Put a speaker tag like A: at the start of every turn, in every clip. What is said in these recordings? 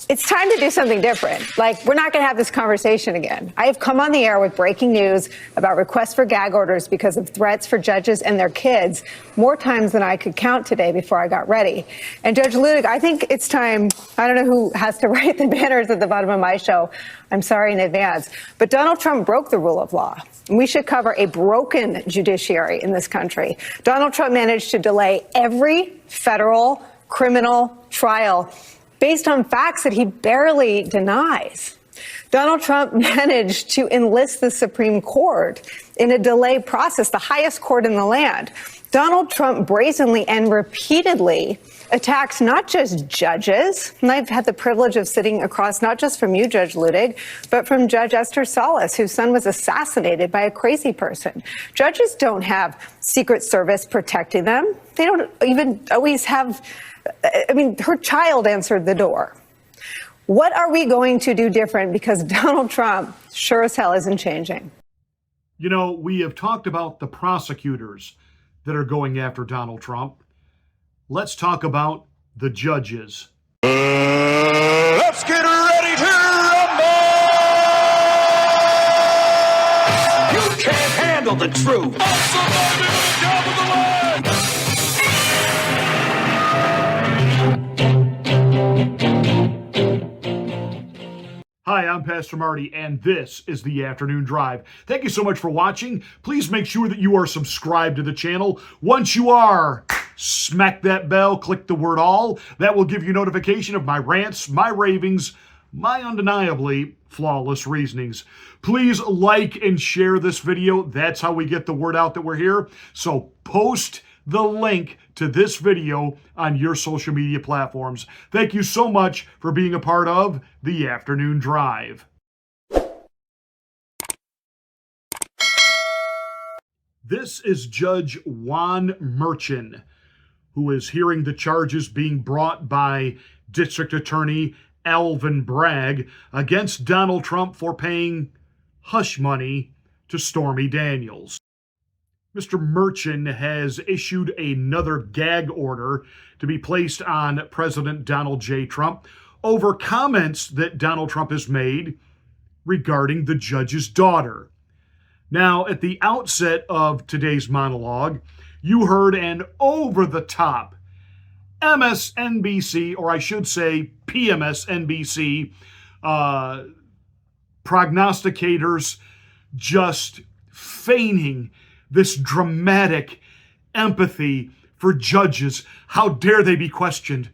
A: It's time to do something different. Like, we're not going to have this conversation again. I have come on the air with breaking news about requests for gag orders because of threats for judges and their kids more times than I could count today before I got ready. And Judge Ludig, I think it's time. I don't know who has to write the banners at the bottom of my show. I'm sorry in advance. But Donald Trump broke the rule of law. We should cover a broken judiciary in this country. Donald Trump managed to delay every federal criminal trial based on facts that he barely denies. Donald Trump managed to enlist the Supreme Court in a delay process, the highest court in the land. Donald Trump brazenly and repeatedly attacks not just judges, and I've had the privilege of sitting across not just from you, Judge Ludig, but from Judge Esther Salas, whose son was assassinated by a crazy person. Judges don't have Secret Service protecting them. They don't even always have, her child answered the door. What are we going to do different? Because Donald Trump sure as hell isn't changing.
B: You know, we have talked about the prosecutors that are going after Donald Trump. Let's talk about the judges.
C: Let's get ready to rumble! You can't handle the truth.
B: Hi, I'm Pastor Marty, and this is the Afternoon Drive. Thank you so much for watching. Please make sure that you are subscribed to the channel. Once you are, smack that bell, click the word all. That will give you notification of my rants, my ravings, my undeniably flawless reasonings. Please like and share this video. That's how we get the word out that we're here. So post the link to this video on your social media platforms. Thank you so much for being a part of the Afternoon Drive. This is Judge Juan Merchan, who is hearing the charges being brought by District Attorney Alvin Bragg against Donald Trump for paying hush money to Stormy Daniels. Mr. Merchan has issued another gag order to be placed on President Donald J. Trump over comments that Donald Trump has made regarding the judge's daughter. Now, at the outset of today's monologue, you heard an over-the-top MSNBC, or I should say PMSNBC, prognosticators just feigning this dramatic empathy for judges. How dare they be questioned?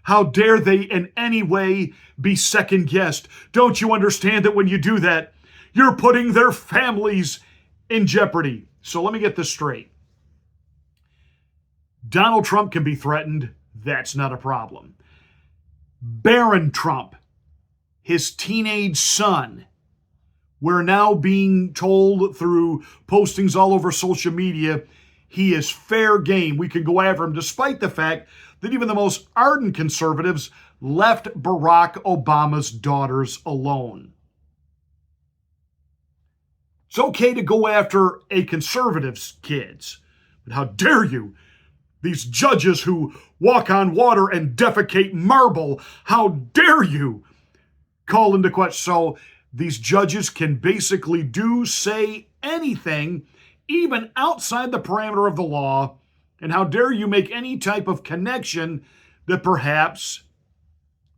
B: How dare they in any way be second-guessed? Don't you understand that when you do that, you're putting their families in jeopardy? So let me get this straight. Donald Trump can be threatened. That's not a problem. Barron Trump, his teenage son, we're now being told through postings all over social media, he is fair game. We can go after him, despite the fact that even the most ardent conservatives left Barack Obama's daughters alone. It's okay to go after a conservative's kids, but how dare you? These judges who walk on water and defecate marble, how dare you call into question? So these judges can basically say anything, even outside the parameter of the law. And how dare you make any type of connection that perhaps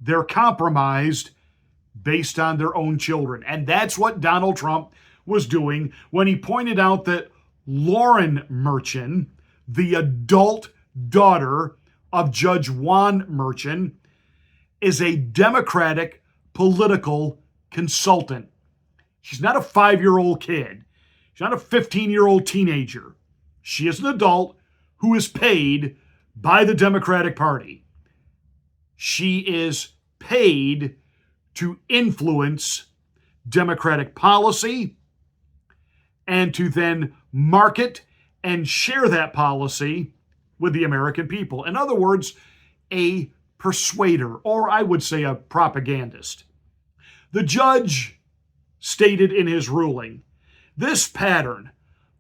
B: they're compromised based on their own children. And that's what Donald Trump was doing when he pointed out that Lauren Merchan, the adult daughter of Judge Juan Merchan, is a Democratic political consultant. She's not a 5-year-old kid. She's not a 15-year-old teenager. She is an adult who is paid by the Democratic Party. She is paid to influence Democratic policy and to then market and share that policy with the American people. In other words, a persuader, or I would say a propagandist. The judge stated in his ruling, this pattern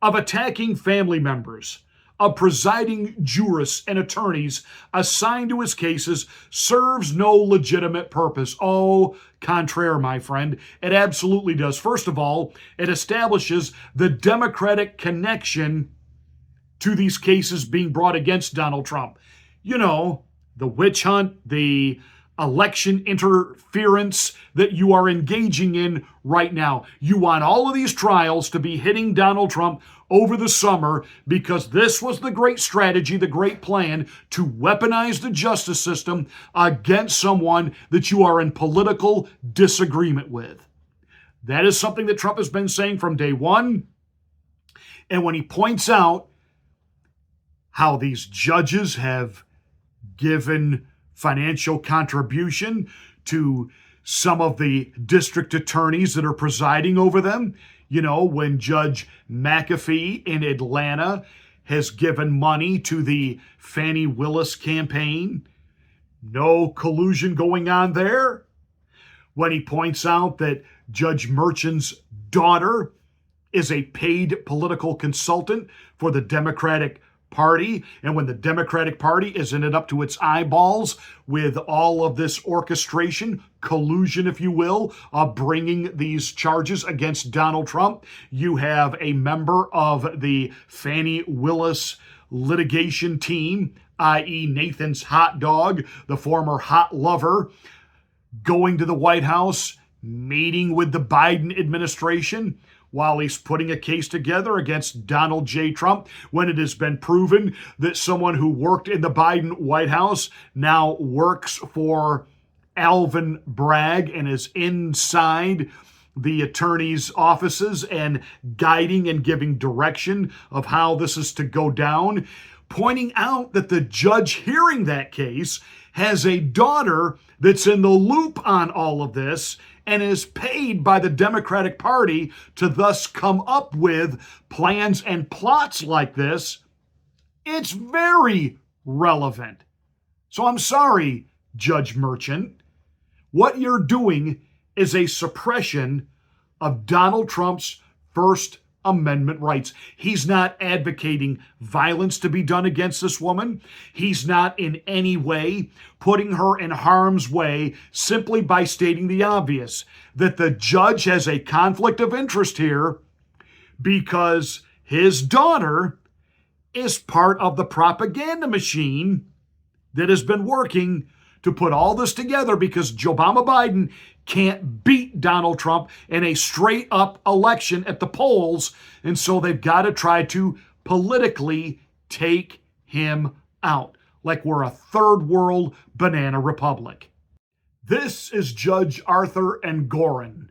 B: of attacking family members of presiding jurists and attorneys assigned to his cases serves no legitimate purpose. Au contraire, my friend, it absolutely does. First of all, it establishes the Democratic connection to these cases being brought against Donald Trump. You know, the witch hunt, the election interference that you are engaging in right now. You want all of these trials to be hitting Donald Trump over the summer because this was the great strategy, the great plan to weaponize the justice system against someone that you are in political disagreement with. That is something that Trump has been saying from day one. And when he points out how these judges have given financial contribution to some of the district attorneys that are presiding over them. You know, when Judge McAfee in Atlanta has given money to the Fani Willis campaign. No collusion going on there. When he points out that Judge Merchan's daughter is a paid political consultant for the Democratic Party, and when the Democratic Party is in it up to its eyeballs with all of this orchestration, collusion, if you will, of bringing these charges against Donald Trump, you have a member of the Fani Willis litigation team, i.e. Nathan's hot dog, the former hot lover, going to the White House, meeting with the Biden administration, while he's putting a case together against Donald J. Trump, when it has been proven that someone who worked in the Biden White House now works for Alvin Bragg and is inside the attorney's offices and guiding and giving direction of how this is to go down, pointing out that the judge hearing that case has a daughter that's in the loop on all of this and is paid by the Democratic Party to thus come up with plans and plots like this. It's very relevant. So I'm sorry, Judge Merchant. What you're doing is a suppression of Donald Trump's First Amendment rights. He's not advocating violence to be done against this woman. He's not in any way putting her in harm's way simply by stating the obvious, that the judge has a conflict of interest here because his daughter is part of the propaganda machine that has been working to put all this together because Obama Biden can't beat Donald Trump in a straight up election at the polls. And so they've got to try to politically take him out like we're a third world banana republic. This is Judge Arthur Engoron.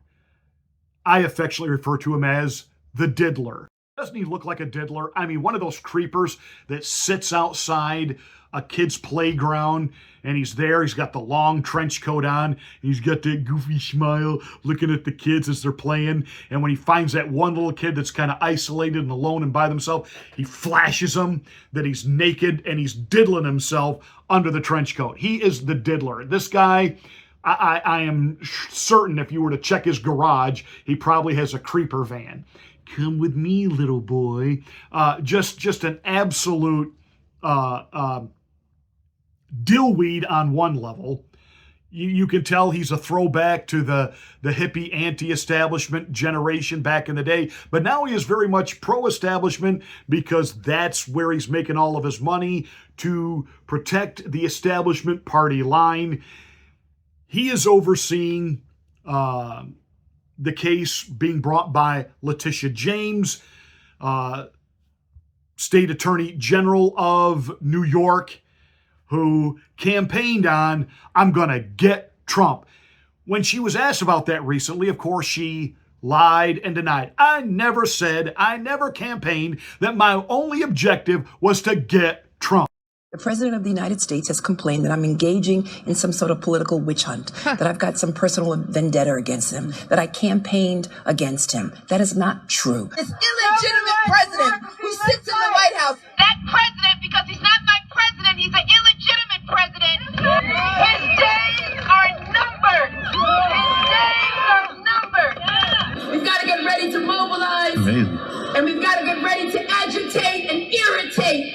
B: I affectionately refer to him as the diddler. Doesn't he look like a diddler? I mean, one of those creepers that sits outside a kid's playground, and he's there. He's got the long trench coat on. He's got that goofy smile looking at the kids as they're playing. And when he finds that one little kid that's kind of isolated and alone and by themselves, he flashes them that he's naked and he's diddling himself under the trench coat. He is the diddler. This guy, I am certain if you were to check his garage, he probably has a creeper van. Come with me, little boy. Just an absolute dillweed on one level. You can tell he's a throwback to the hippie anti-establishment generation back in the day, but now he is very much pro-establishment because that's where he's making all of his money to protect the establishment party line. He is overseeing the case being brought by Letitia James, State Attorney General of New York, who campaigned on, I'm going to get Trump. When she was asked about that recently, of course, she lied and denied. I never campaigned that my only objective was to get Trump.
D: The President of the United States has complained that I'm engaging in some sort of political witch hunt, that I've got some personal vendetta against him, that I campaigned against him. That is not true.
E: This illegitimate president who sits in the White House.
F: That president, because he's not my president, he's an illegitimate president. His days are numbered. His days are numbered.
E: We've got to get ready to mobilize.
G: Amazing.
E: And we've got to get ready to agitate and irritate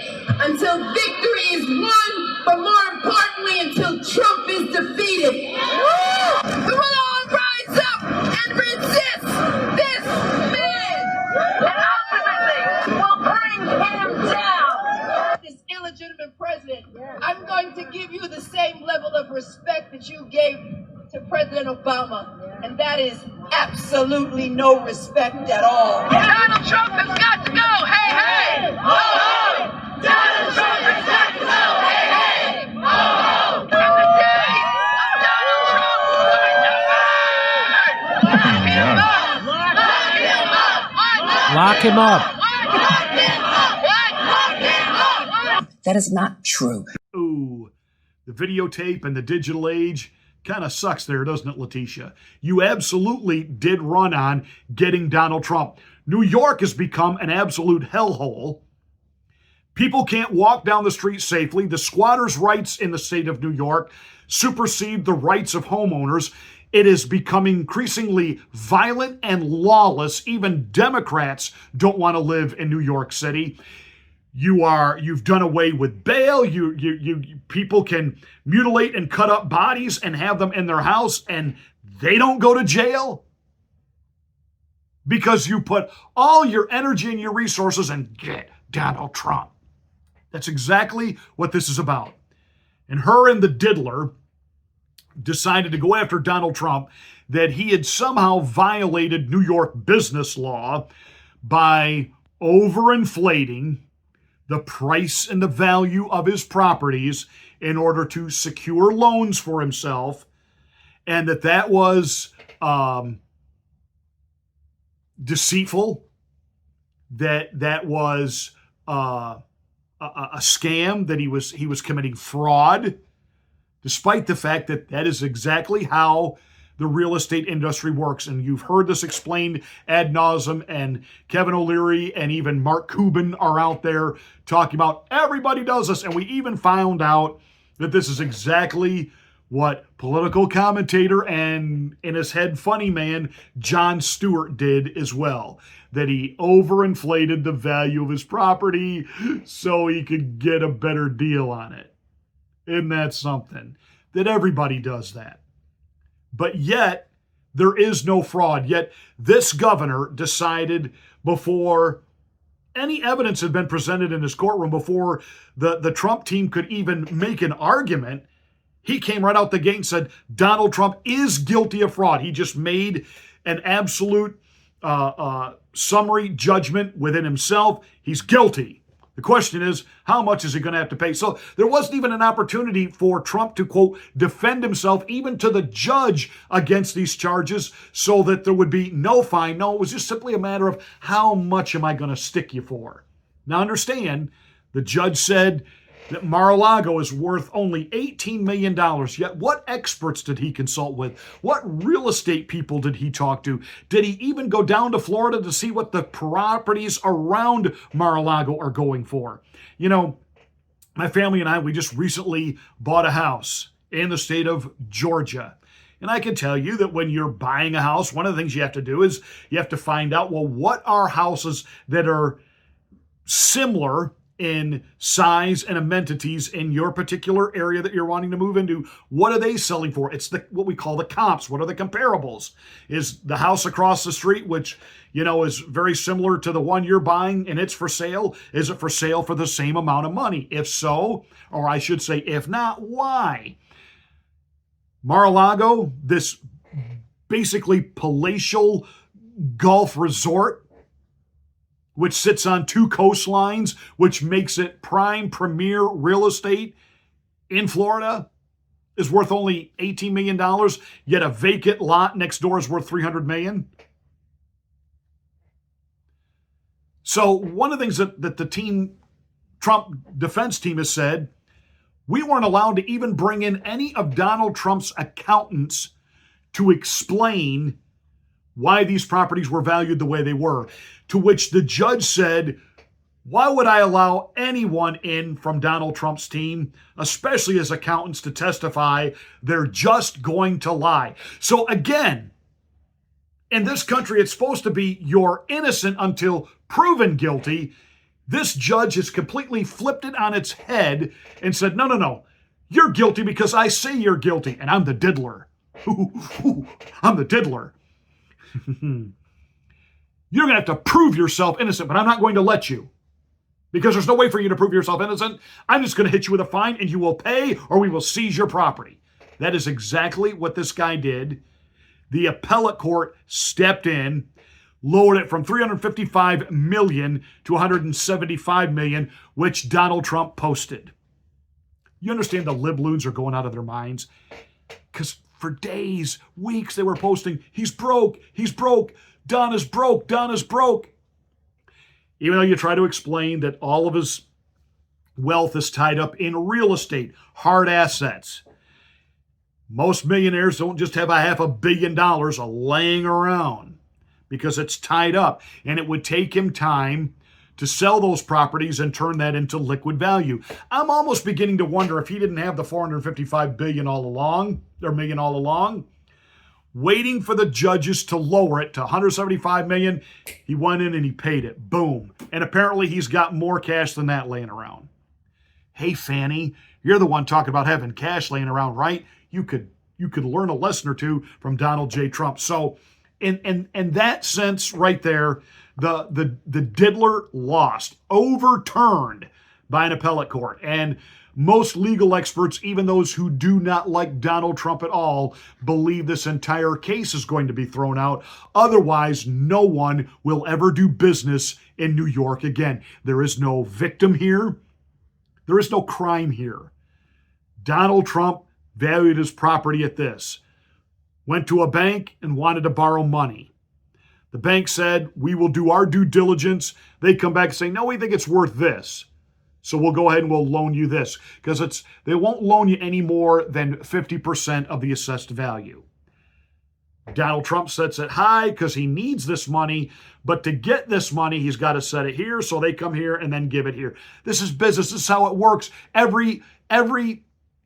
E: until victory is won, but more importantly, until Trump is defeated. We will all rise up and resist this man, and ultimately will bring him down. This illegitimate president, I'm going to give you the same level of respect that you gave to President Obama, and that is absolutely no respect at all.
F: Donald Trump has got to go. Hey, hey. Ho, ho. Donald Trump has got to go. Hey, hey. Ho, ho. And the day of Donald Trump are numbered. Lock him up. Lock him up.
G: Lock him up.
F: Lock him up. Lock him up.
D: That is not true.
B: Ooh, the videotape and the digital age kind of sucks there, doesn't it, Letitia? You absolutely did run on getting Donald Trump. New York has become an absolute hellhole. People can't walk down the street safely. The squatters' rights in the state of New York supersede the rights of homeowners. It is becoming increasingly violent and lawless. Even Democrats don't want to live in New York City. You've done away with bail. People can mutilate and cut up bodies and have them in their house, and they don't go to jail because you put all your energy and your resources and get Donald Trump. That's exactly what this is about. And her and the diddler decided to go after Donald Trump, that he had somehow violated New York business law by overinflating the price and the value of his properties in order to secure loans for himself, and that was deceitful, that was a scam, that he was committing fraud, despite the fact that that is exactly how the real estate industry works. And you've heard this explained ad nauseum, and Kevin O'Leary and even Mark Cuban are out there talking about everybody does this. And we even found out that this is exactly what political commentator and in his head funny man Jon Stewart did as well, that he overinflated the value of his property so he could get a better deal on it. Isn't that something? That everybody does that. But yet, there is no fraud. Yet, this governor decided, before any evidence had been presented in his courtroom, before the Trump team could even make an argument, he came right out the gate and said, Donald Trump is guilty of fraud. He just made an absolute summary judgment within himself. He's guilty. The question is, how much is he going to have to pay? So there wasn't even an opportunity for Trump to, quote, defend himself, even to the judge, against these charges, so that there would be no fine. No, it was just simply a matter of how much am I going to stick you for? Now understand, the judge said that Mar-a-Lago is worth only $18 million. Yet what experts did he consult with? What real estate people did he talk to? Did he even go down to Florida to see what the properties around Mar-a-Lago are going for? You know, my family and I, we just recently bought a house in the state of Georgia. And I can tell you that when you're buying a house, one of the things you have to do is you have to find out, well, what are houses that are similar in size and amenities in your particular area that you're wanting to move into? What are they selling for? It's what we call the comps. What are the comparables? Is the house across the street, which, you know, is very similar to the one you're buying and it's for sale, is it for sale for the same amount of money? If so, or I should say, if not, why? Mar-a-Lago, this basically palatial golf resort, which sits on two coastlines, which makes it prime premier real estate in Florida, is worth only $18 million, yet a vacant lot next door is worth $300 million. So one of the things that the Trump defense team has said, we weren't allowed to even bring in any of Donald Trump's accountants to explain why these properties were valued the way they were. To which the judge said, why would I allow anyone in from Donald Trump's team, especially as accountants, to testify? They're just going to lie. So again, in this country, it's supposed to be you're innocent until proven guilty. This judge has completely flipped it on its head and said, no, no, no, you're guilty because I say you're guilty, and I'm the diddler. I'm the diddler. You're going to have to prove yourself innocent, but I'm not going to let you. Because there's no way for you to prove yourself innocent. I'm just going to hit you with a fine and you will pay or we will seize your property. That is exactly what this guy did. The appellate court stepped in, lowered it from $355 million to $175 million, which Donald Trump posted. You understand the libloons are going out of their minds? Because for days, weeks, they were posting, he's broke, Don is broke, Don is broke. Even though you try to explain that all of his wealth is tied up in real estate, hard assets. Most millionaires don't just have $500 million laying around because it's tied up. And it would take him time to sell those properties and turn that into liquid value. I'm almost beginning to wonder if he didn't have the $455 billion all along, or million all along, waiting for the judges to lower it to $175 million. He went in and he paid it. Boom. And apparently he's got more cash than that laying around. Hey, Fanny, you're the one talking about having cash laying around, right? You could learn a lesson or two from Donald J. Trump. So in that sense right there, the diddler lost, overturned by an appellate court. And most legal experts, even those who do not like Donald Trump at all, believe this entire case is going to be thrown out. Otherwise, no one will ever do business in New York again. There is no victim here. There is no crime here. Donald Trump valued his property at this. Went to a bank and wanted to borrow money. The bank said, we will do our due diligence. They come back and say, no, we think it's worth this. So we'll go ahead and we'll loan you this. Because they won't loan you any more than 50% of the assessed value. Donald Trump sets it high because he needs this money. But to get this money, he's got to set it here. So they come here and then give it here. This is business. This is how it works. Every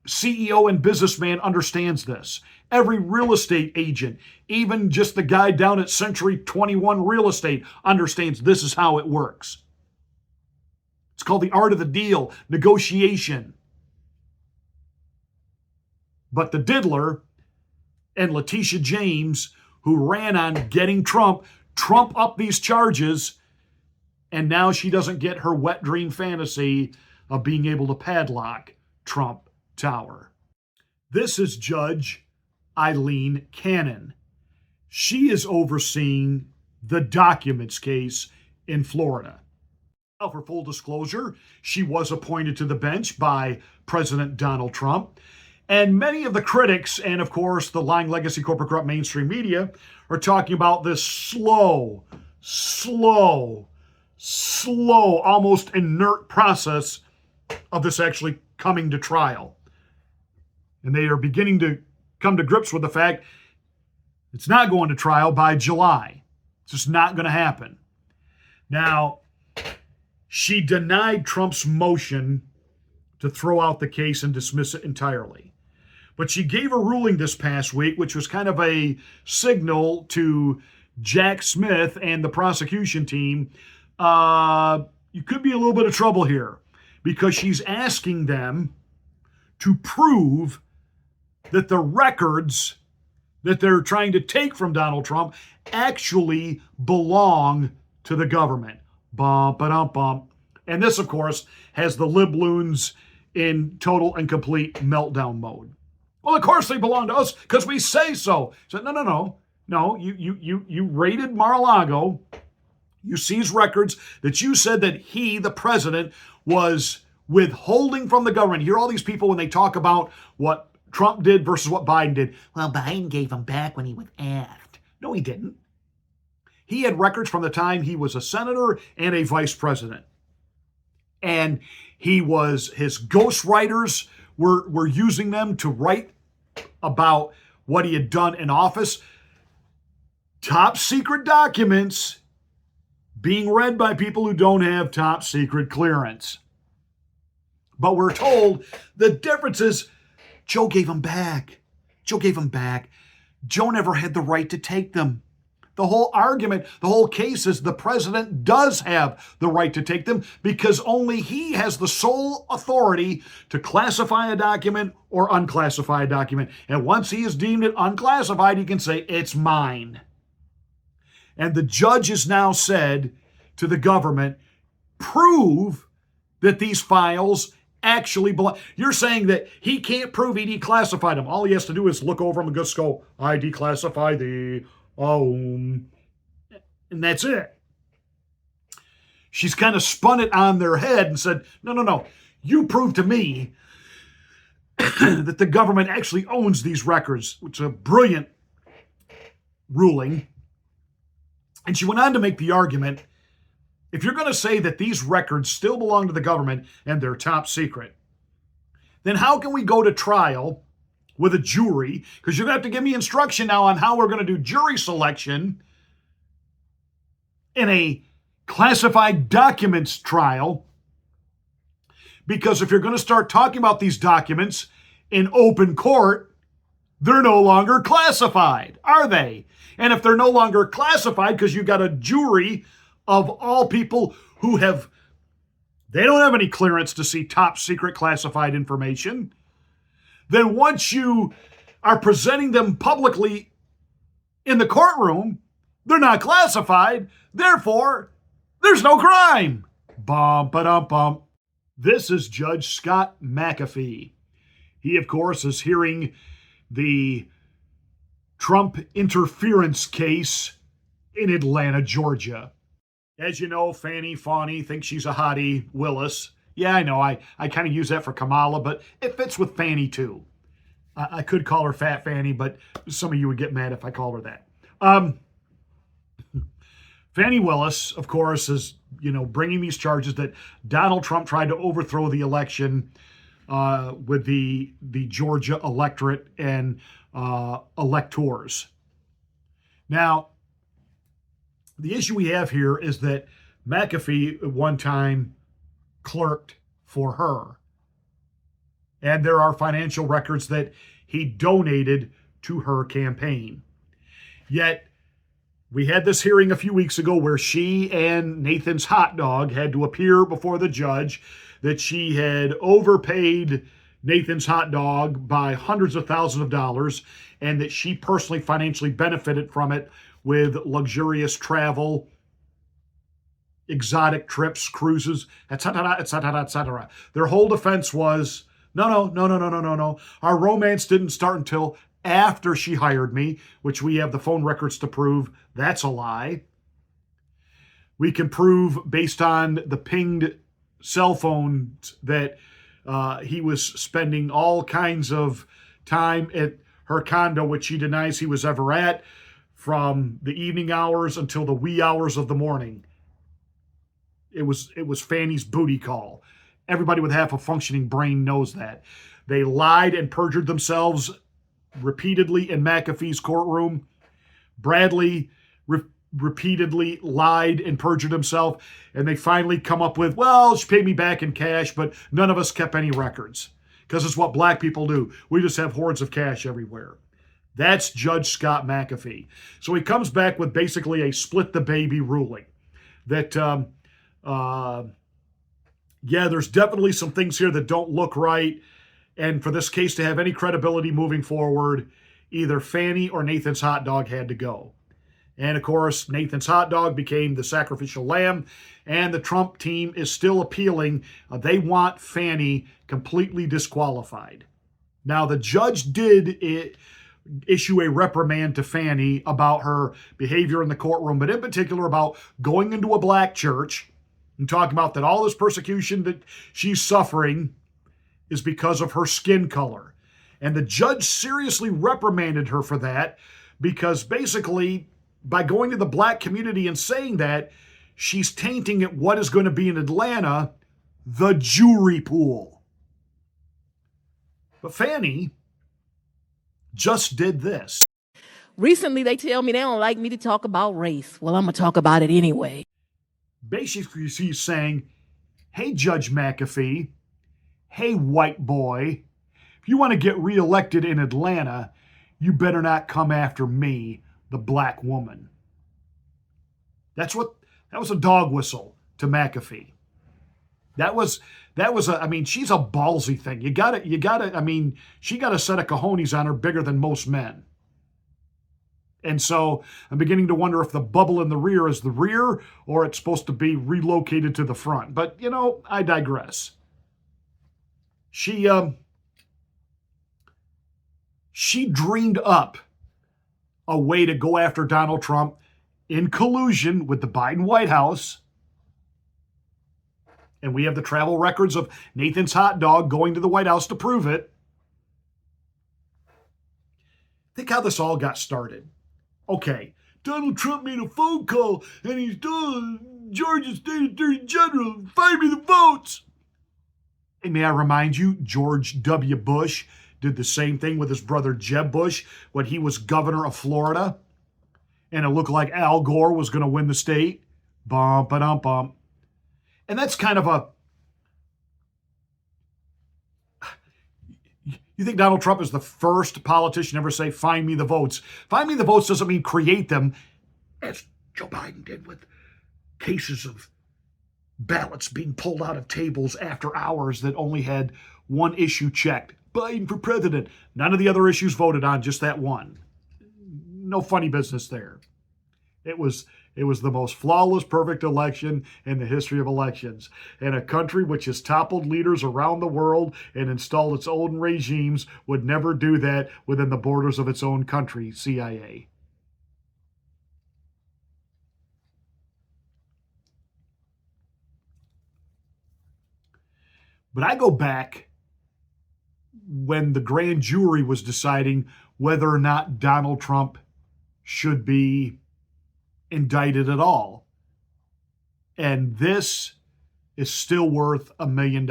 B: CEO and businessman understands this. Every real estate agent, even just the guy down at Century 21 Real Estate, understands this is how it works. It's called the art of the deal, negotiation. But the diddler and Letitia James, who ran on getting Trump up these charges, and now she doesn't get her wet dream fantasy of being able to padlock Trump Tower. This is Judge Eileen Cannon. She is overseeing the documents case in Florida. Now, for full disclosure, she was appointed to the bench by President Donald Trump. And many of the critics, and of course the lying legacy corporate corrupt mainstream media, are talking about this slow, almost inert process of this actually coming to trial. And they are beginning to come to grips with the fact it's not going to trial by July. It's just not going to happen. Now, she denied Trump's motion to throw out the case and dismiss it entirely. But she gave a ruling this past week, which was kind of a signal to Jack Smith and the prosecution team. You could be a little bit of trouble here, because she's asking them to prove that the records that they're trying to take from Donald Trump actually belong to the government. Bum, ba-dum, bum. And this, of course, has the libloons in total and complete meltdown mode. Well, of course they belong to us because we say so. So no. You raided Mar-a-Lago. You seized records that you said that he, the president, was withholding from the government. You hear all these people when they talk about what Trump did versus what Biden did. Well, Biden gave them back when he was asked. No, he didn't. He had records from the time he was a senator and a vice president. And his ghostwriters were using them to write about what he had done in office. Top secret documents being read by people who don't have top secret clearance. But we're told the difference is Joe gave them back. Joe never had the right to take them. The whole argument, the whole case is the president does have the right to take them because only he has the sole authority to classify a document or unclassify a document. And once he has deemed it unclassified, he can say, it's mine. And the judge has now said to the government, prove that these files actually belong. You're saying that he can't prove he declassified them. All he has to do is look over them and just go, I declassify the, and that's it. She's kind of spun it on their head and said, no. You prove to me that the government actually owns these records, which is a brilliant ruling. And she went on to make the argument, if you're going to say that these records still belong to the government and they're top secret, then how can we go to trial with a jury? Because you're going to have to give me instruction now on how we're going to do jury selection in a classified documents trial. Because if you're going to start talking about these documents in open court, they're no longer classified, are they? And if they're no longer classified because you've got a jury of all people who they don't have any clearance to see top secret classified information, then once you are presenting them publicly in the courtroom, they're not classified, therefore, there's no crime. Bum. This is Judge Scott McAfee. He, of course, is hearing the Trump interference case in Atlanta, Georgia. As you know, Fannie Fawny thinks she's a hottie, Willis. Yeah, I know, I kind of use that for Kamala, but it fits with Fannie too. I could call her Fat Fanny, but some of you would get mad if I called her that. Fannie Willis, of course, is, bringing these charges that Donald Trump tried to overthrow the election with the Georgia electorate and electors. Now, the issue we have here is that McAfee at one time clerked for her. And there are financial records that he donated to her campaign. Yet, we had this hearing a few weeks ago where she and Nathan's hot dog had to appear before the judge that she had overpaid Nathan's hot dog by hundreds of thousands of dollars and that she personally financially benefited from it with luxurious travel, exotic trips, cruises, etc., etc., etc. Their whole defense was, no. Our romance didn't start until after she hired me, which we have the phone records to prove that's a lie. We can prove based on the pinged cell phones that he was spending all kinds of time at her condo, which she denies he was ever at, from the evening hours until the wee hours of the morning. It was Fannie's booty call. Everybody with half a functioning brain knows that. They lied and perjured themselves repeatedly in McAfee's courtroom. Bradley repeatedly lied and perjured himself, and they finally come up with, well, she paid me back in cash, but none of us kept any records, because it's what black people do. We just have hordes of cash everywhere. That's Judge Scott McAfee. So he comes back with basically a split the baby ruling that, there's definitely some things here that don't look right. And for this case to have any credibility moving forward, either Fannie or Nathan's hot dog had to go. And of course, Nathan's hot dog became the sacrificial lamb, and the Trump team is still appealing. They want Fannie completely disqualified. Now, the judge did issue a reprimand to Fannie about her behavior in the courtroom, but in particular about going into a black church and talking about that all this persecution that she's suffering is because of her skin color. And the judge seriously reprimanded her for that because basically by going to the black community and saying that, she's tainting at what is going to be in Atlanta, the jury pool. But Fannie just did this.
G: Recently, they tell me they don't like me to talk about race. Well, I'm going to talk about it anyway.
B: Basically, she's saying, hey, Judge McAfee, hey, white boy, if you want to get reelected in Atlanta, you better not come after me, the black woman. That was a dog whistle to McAfee. That was I mean, she's a ballsy thing. You gotta, I mean, she got a set of cojones on her bigger than most men. And so I'm beginning to wonder if the bubble in the rear is the rear or it's supposed to be relocated to the front. But, I digress. She dreamed up a way to go after Donald Trump in collusion with the Biden White House. And we have the travel records of Nathan's hot dog going to the White House to prove it. Think how this all got started. Okay, Donald Trump made a phone call and he's told Georgia State Attorney General, find me the votes. And may I remind you, George W. Bush did the same thing with his brother Jeb Bush when he was governor of Florida. And it looked like Al Gore was going to win the state. Bum, ba-dum, bum. And that's kind of a... You think Donald Trump is the first politician to ever say, find me the votes? Find me the votes doesn't mean create them, as Joe Biden did with cases of ballots being pulled out of tables after hours that only had one issue checked. Biden for president. None of the other issues voted on, just that one. No funny business there. It was the most flawless, perfect election in the history of elections. And a country which has toppled leaders around the world and installed its own regimes would never do that within the borders of its own country, CIA. But I go back when the grand jury was deciding whether or not Donald Trump should be indicted at all. And this is still worth $1 million.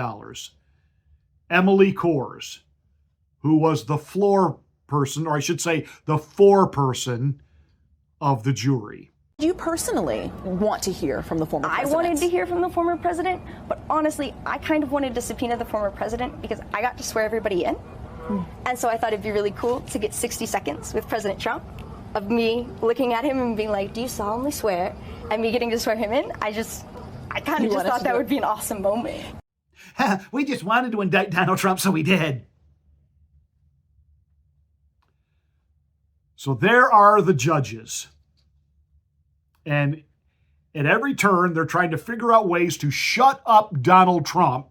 B: Emily Kors, who was the floor person, or I should say the foreperson of the jury.
H: Do you personally want to hear from the former president?
I: I wanted to hear from the former president, but honestly, I kind of wanted to subpoena the former president because I got to swear everybody in. And so I thought it'd be really cool to get 60 seconds with President Trump of me looking at him and being like, do you solemnly swear? And me getting to swear him in. I kind of just thought that would be an awesome moment.
B: We just wanted to indict Donald Trump, so we did. So there are the judges. And at every turn, they're trying to figure out ways to shut up Donald Trump.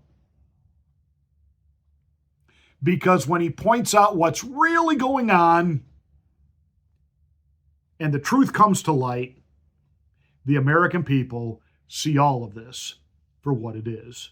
B: Because when he points out what's really going on and the truth comes to light, the American people see all of this for what it is.